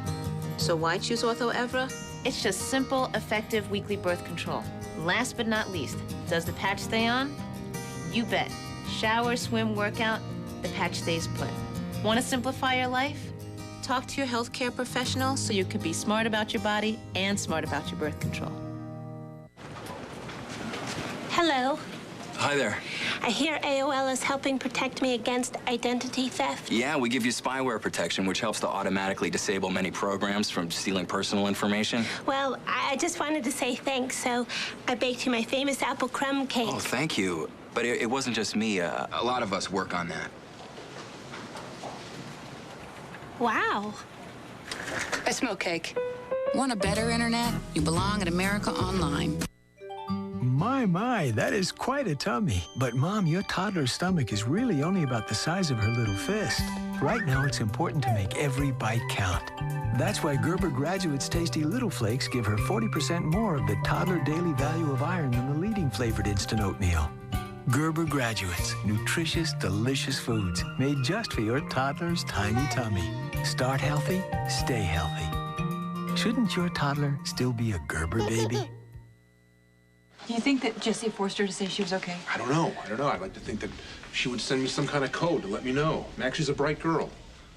So why choose OrthoEvra? It's just simple, effective weekly birth control. Last but not least, does the patch stay on? You bet. Shower, swim, workout, the patch stays put. Want to simplify your life? Talk to your healthcare professional so you can be smart about your body and smart about your birth control. Hello. Hi there. I hear AOL is helping protect me against identity theft. Yeah, we give you spyware protection, which helps to automatically disable many programs from stealing personal information. Well, I just wanted to say thanks, so I baked you my famous apple crumb cake. Oh, thank you. But it wasn't just me. A lot of us work on that. Wow. I smoke cake. Want a better internet? You belong at America Online. My, that is quite a tummy. But, Mom, your toddler's stomach is really only about the size of her little fist. Right now, it's important to make every bite count. That's why Gerber Graduate's Tasty Little Flakes give her 40% more of the toddler daily value of iron than the leading flavored instant oatmeal. Gerber Graduates, nutritious, delicious foods made just for your toddler's tiny tummy. Start healthy, stay healthy. Shouldn't your toddler still be a Gerber baby? Do you think that Jessie forced her to say she was okay? I don't know. I'd like to think that she would send me some kind of code to let me know. Maxie's a bright girl.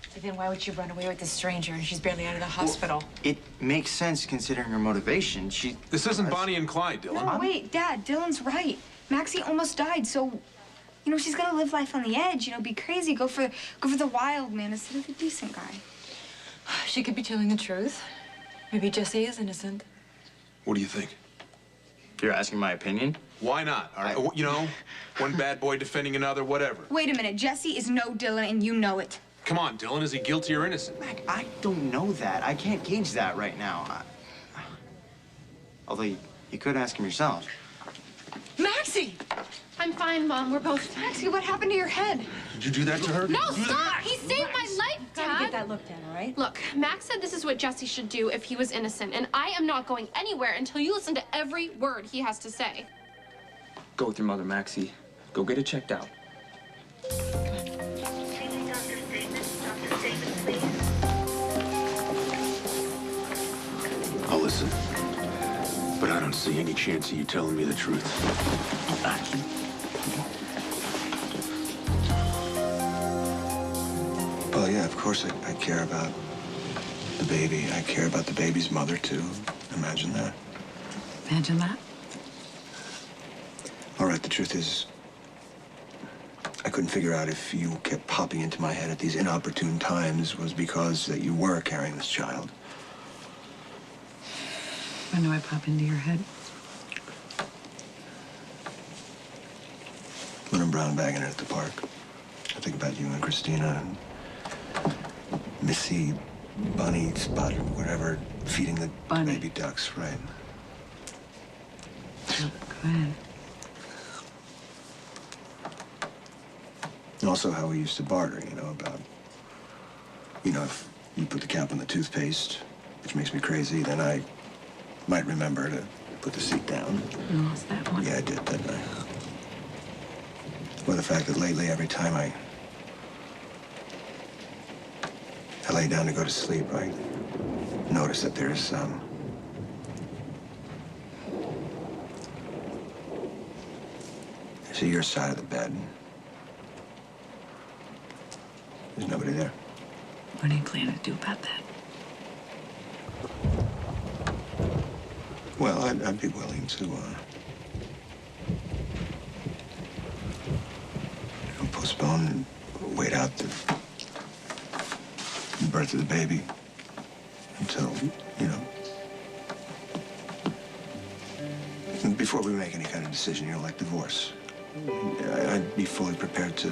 So then why would she run away with this stranger and she's barely out of the hospital? Well, it makes sense considering her motivation. This isn't Bonnie and Clyde, Dylan. No, wait, Dad, Dylan's right. Maxie almost died, so, you know, she's gonna live life on the edge, you know, be crazy, go for the wild man instead of the decent guy. She could be telling the truth. Maybe Jessie is innocent. What do you think? You're asking my opinion? Why not? You know, one bad boy defending another, whatever. Wait a minute, Jessie is no Dylan, and you know it. Come on, Dylan, is he guilty or innocent? Mac, I don't know that. I can't gauge that right now. Although you could ask him yourself. Maxie! I'm fine, Mom. We're both. Maxie, what happened to your head? Did you do that to her? No, stop! He saved my life, Dad! Gotta get that looked at, all right? Look, Max said this is what Jessie should do if he was innocent, and I am not going anywhere until you listen to every word he has to say. Go with your mother, Maxie. Go get it checked out. I'll listen. But I don't see any chance of you telling me the truth. Well, yeah, of course I care about the baby. I care about the baby's mother, too. Imagine that. Imagine that. All right, the truth is, I couldn't figure out if you kept popping into my head at these inopportune times was because that you were carrying this child. When do I pop into your head? When I'm brown bagging it at the park. I think about you and Christina and Missy, Bunny, Spot, whatever, feeding the baby ducks, right? Go ahead. And also how we used to barter, you know, about, you know, if you put the cap on the toothpaste, which makes me crazy, then I might remember to put the seat down. You lost that one. Yeah, I did, didn't I? Or the fact that lately, every time I lay down to go to sleep, I notice that there's, see your side of the bed. There's nobody there. What do you plan to do about that? Well, I'd be willing to, postpone and wait out the birth of the baby until, you know, before we make any kind of decision, you know, like divorce. I'd be fully prepared to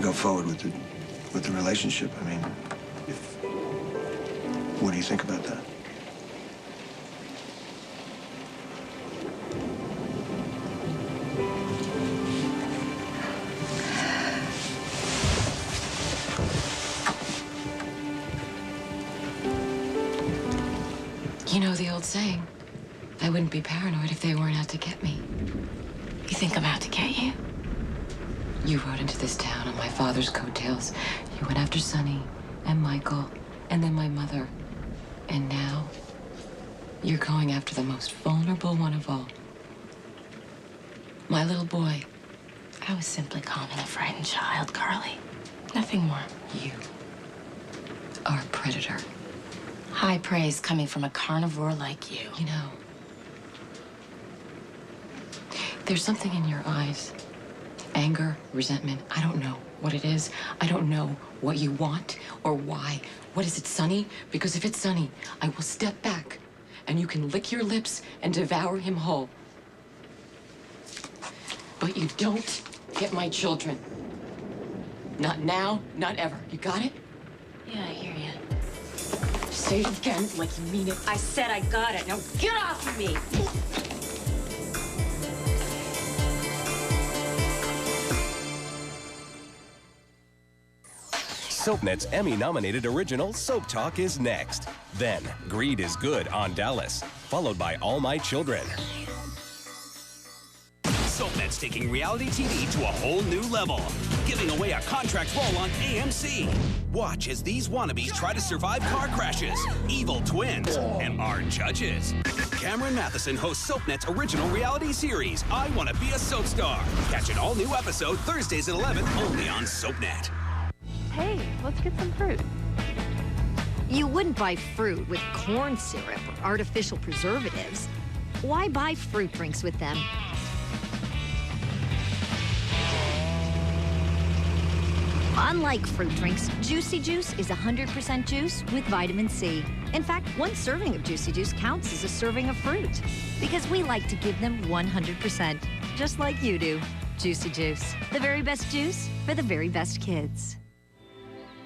go forward with the relationship. I mean, what do you think about that? You know the old saying, I wouldn't be paranoid if they weren't out to get me. You think I'm out to get you? You rode into this town on my father's coattails. You went after Sonny and Michael and then my mother. And now you're going after the most vulnerable one of all. My little boy. I was simply calming a frightened child, Carly. Nothing more. You are a predator. High praise coming from a carnivore like you. You know, There's something in your eyes. Anger, resentment. I don't know what it is. I don't know what you want or why. What is it, Sonny? Because if it's Sonny, I will step back and you can lick your lips and devour him whole. But you don't get my children. Not now, not ever. You got it? Yeah, I hear you. Say it again like you mean it. I said I got it. Now get off of me! SoapNet's Emmy-nominated original Soap Talk is next. Then, Greed is Good on Dallas, followed by All My Children. SoapNet's taking reality TV to a whole new level, giving away a contract role on AMC. Watch as these wannabes try to survive car crashes, evil twins, and are judges. Cameron Matheson hosts SoapNet's original reality series, I Want to Be a Soap Star. Catch an all-new episode Thursdays at 11, only on SoapNet. Hey, let's get some fruit. You wouldn't buy fruit with corn syrup or artificial preservatives. Why buy fruit drinks with them? Unlike fruit drinks, Juicy Juice is 100% juice with vitamin C. In fact, one serving of Juicy Juice counts as a serving of fruit because we like to give them 100%, just like you do. Juicy Juice, the very best juice for the very best kids.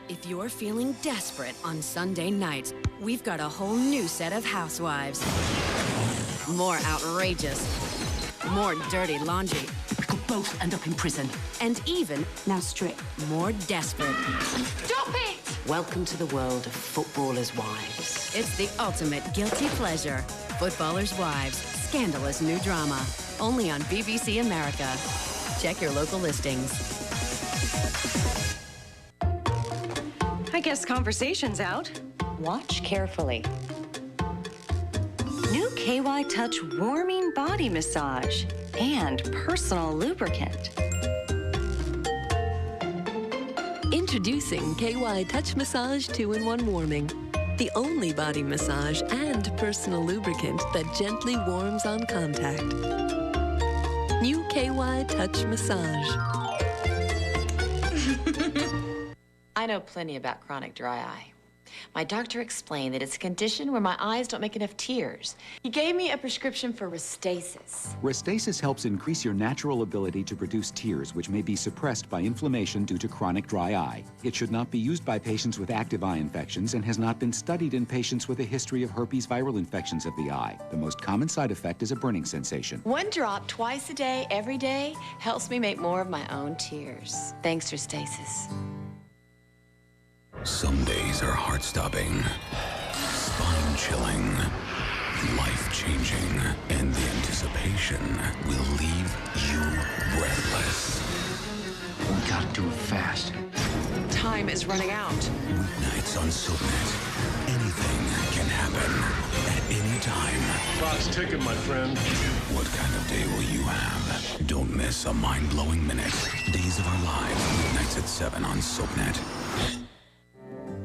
If you're feeling desperate on Sunday nights, we've got a whole new set of housewives. More outrageous, more dirty laundry. You'll both end up in prison. And even, now straight, more desperate. Stop it! Welcome to the world of footballers' wives. It's the ultimate guilty pleasure. Footballers' Wives, scandalous new drama. Only on BBC America. Check your local listings. I guess conversation's out. Watch carefully. New KY Touch warming body massage and personal lubricant. Introducing KY Touch Massage 2-in-1 Warming. The only body massage and personal lubricant that gently warms on contact. New KY Touch Massage. I know plenty about chronic dry eye. My doctor explained that it's a condition where my eyes don't make enough tears. He gave me a prescription for Restasis. Restasis helps increase your natural ability to produce tears, which may be suppressed by inflammation due to chronic dry eye. It should not be used by patients with active eye infections and has not been studied in patients with a history of herpes viral infections of the eye. The most common side effect is a burning sensation. One drop twice a day, every day, helps me make more of my own tears. Thanks, Restasis. Some days are heart-stopping, spine-chilling, life-changing, and the anticipation will leave you breathless. We gotta do it fast. Time is running out. Weeknights on SoapNet. Anything can happen at any time. Clock's ticking, my friend. What kind of day will you have? Don't miss a mind-blowing minute. Days of Our Lives, weeknights at 7 on SoapNet.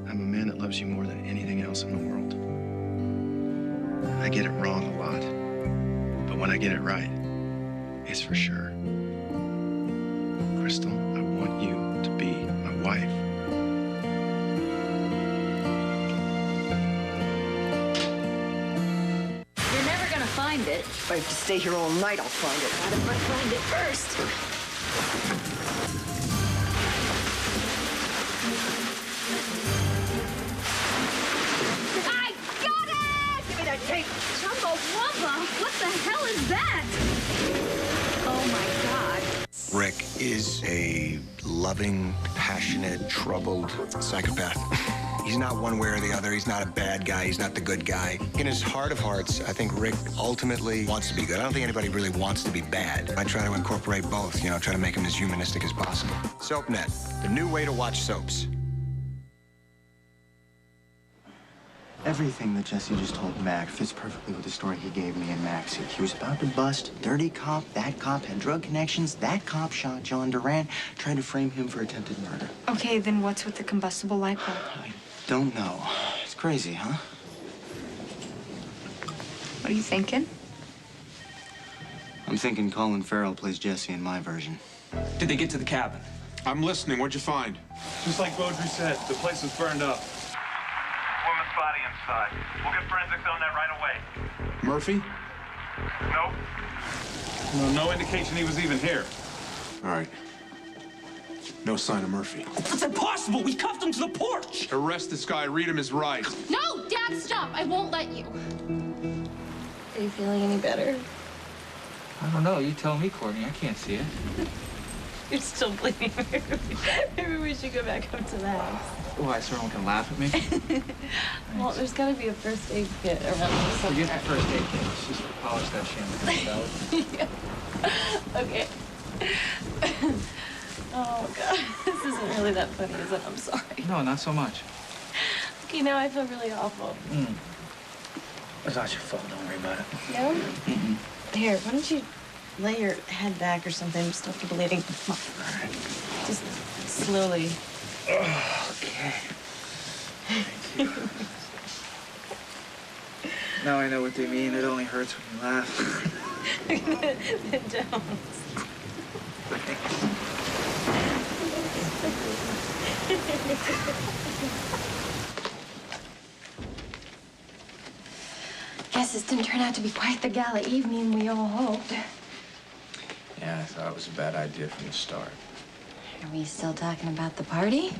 I'm a man that loves you more than anything else in the world. I get it wrong a lot, but when I get it right, it's for sure. Crystal, I want you to be my wife. You're never gonna find it. If I have to stay here all night, I'll find it. Not if I find it first. I got it! Give me that tape. Chumbawamba! What the hell is that? Oh my God. Rick is a loving, passionate, troubled psychopath. He's not one way or the other. He's not a bad guy. He's not the good guy. In his heart of hearts, I think Rick ultimately wants to be good. I don't think anybody really wants to be bad. I try to incorporate both, you know, try to make him as humanistic as possible. SoapNet, the new way to watch soaps. Everything that Jesse just told Mac fits perfectly with the story he gave me and Maxie. He was about to bust dirty cop, that cop had drug connections, that cop shot John Durant, trying to frame him for attempted murder. Okay, then what's with the combustible light bulb? Don't know. It's crazy, huh? What are you thinking? I'm thinking Colin Farrell plays Jesse in my version. Did they get to the cabin? I'm listening. What'd you find? Just like Beaudry said, the place was burned up. Woman's body inside. We'll get forensics on that right away. Murphy? Nope. No indication he was even here. All right. No sign of Murphy. That's impossible! We cuffed him to the porch! Arrest this guy. Read him his rights. No, Dad, stop. I won't let you. Are you feeling any better? I don't know. You tell me, Courtney. I can't see it. You're still bleeding. Maybe we should go back up to the house. Why, so everyone can laugh at me? Well, there's got to be a first aid kit around here somewhere. Forget the first aid kit. Let's just polish that champagne, Yeah. Okay. Oh, God. This isn't really that funny, is it? I'm sorry. No, not so much. Okay, now I feel really awful. It's not your fault. Don't worry about it. No? Here, why don't you lay your head back or something? Stop the bleeding. Come on. All right. Just slowly. Okay. Thank you. Now I know what they mean. It only hurts when you laugh. It don't. Guess this didn't turn out to be quite the gala evening we all hoped. Yeah, I thought it was a bad idea from the start. Are we still talking about the party?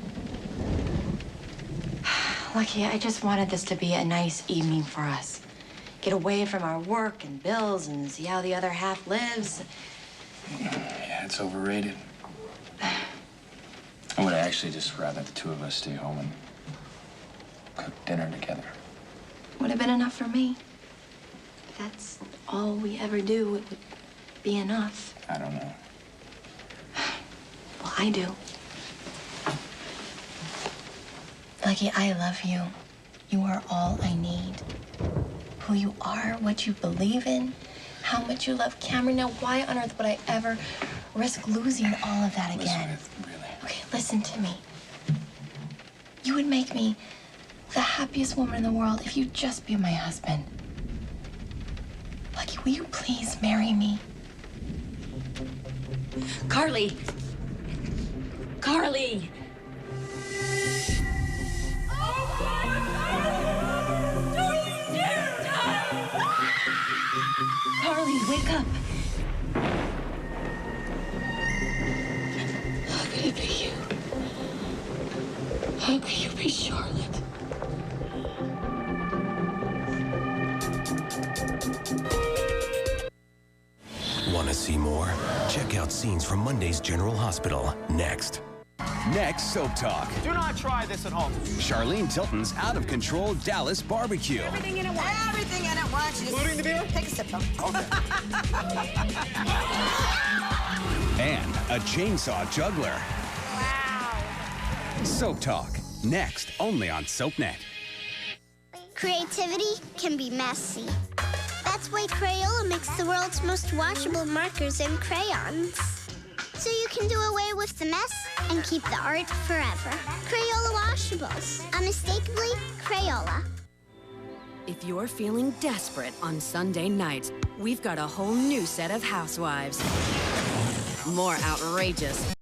Lucky, I just wanted this to be a nice evening for us. Get away from our work and bills and see how the other half lives. Yeah, it's overrated. I would actually just rather the two of us stay home and cook dinner together. Would have been enough for me. If that's all we ever do, it would be enough. I don't know. Well, I do. Lucky, I love you. You are all I need. Who you are, what you believe in, how much you love Cameron. Now, why on earth would I ever risk losing all of that again? Elizabeth, really. Okay, listen to me. You would make me the happiest woman in the world if you'd just be my husband. Lucky, will you please marry me? Carly! Carly! Carly, wake up. How could it be you? How could you be Charlotte? Want to see more? Check out scenes from Monday's General Hospital next. Next, Soap Talk. Do not try this at home. Charlene Tilton's out-of-control Dallas barbecue. Everything in it once. Everything in it once. Including the beer? Take a sip, though. Okay. And a chainsaw juggler. Wow. Soap Talk. Next, only on SoapNet. Creativity can be messy. That's why Crayola makes the world's most washable markers and crayons. So you can do away with the mess and keep the art forever. Crayola washables. Unmistakably Crayola. If you're feeling desperate on Sunday nights, we've got a whole new set of housewives. More outrageous,